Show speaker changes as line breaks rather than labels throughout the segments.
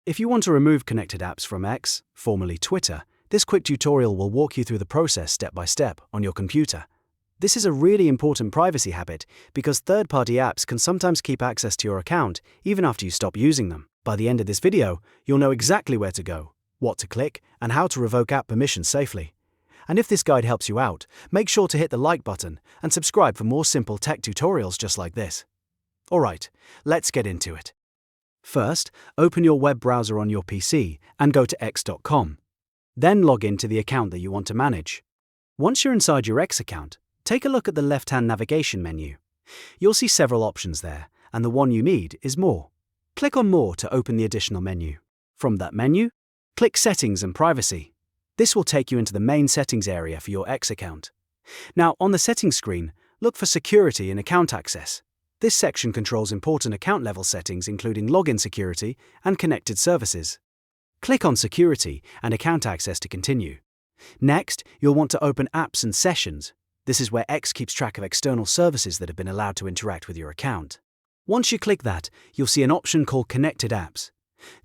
If you want to remove connected apps from X, formerly Twitter, this quick tutorial will walk you through the process step by step on your computer. This is a really important privacy habit because third-party apps can sometimes keep access to your account even after you stop using them. By the end of this video, you'll know exactly where to go, what to click, and how to revoke app permissions safely. And if this guide helps you out, make sure to hit the like button and subscribe for more simple tech tutorials just like this. Alright, let's get into it. First, open your web browser on your PC and go to x.com. Then log in to the account that you want to manage. Once you're inside your X account, take a look at the left-hand navigation menu. You'll see several options there, and the one you need is More. Click on More to open the additional menu. From that menu, click Settings and Privacy. This will take you into the main settings area for your X account. Now, on the settings screen, look for Security and Account Access. This section controls important account level settings including login security and connected services. Click on Security and Account Access to continue. Next, you'll want to open Apps and Sessions. This is where X keeps track of external services that have been allowed to interact with your account. Once you click that, you'll see an option called Connected Apps.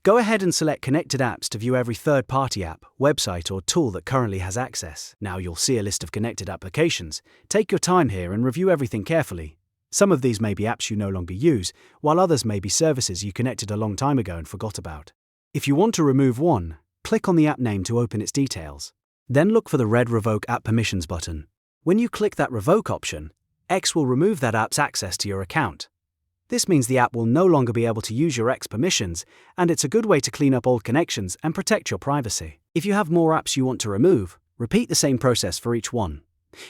Go ahead and select Connected Apps to view every third-party app, website or tool that currently has access. Now you'll see a list of connected applications. Take your time here and review everything carefully. Some of these may be apps you no longer use, while others may be services you connected a long time ago and forgot about. If you want to remove one, click on the app name to open its details. Then look for the red Revoke App Permissions button. When you click that Revoke option, X will remove that app's access to your account. This means the app will no longer be able to use your X permissions, and it's a good way to clean up old connections and protect your privacy. If you have more apps you want to remove, repeat the same process for each one.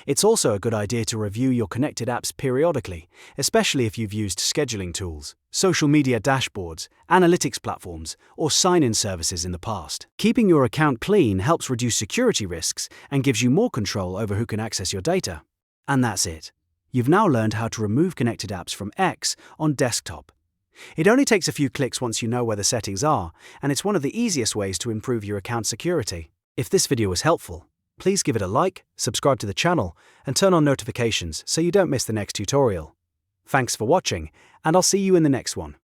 It's also a good idea to review your connected apps periodically, especially if you've used scheduling tools, social media dashboards, analytics platforms, or sign-in services in the past. Keeping your account clean helps reduce security risks and gives you more control over who can access your data. And that's it. You've now learned how to remove connected apps from X on desktop. It only takes a few clicks once you know where the settings are, and it's one of the easiest ways to improve your account security. If this video was helpful, please give it a like, subscribe to the channel, and turn on notifications so you don't miss the next tutorial. Thanks for watching, and I'll see you in the next one.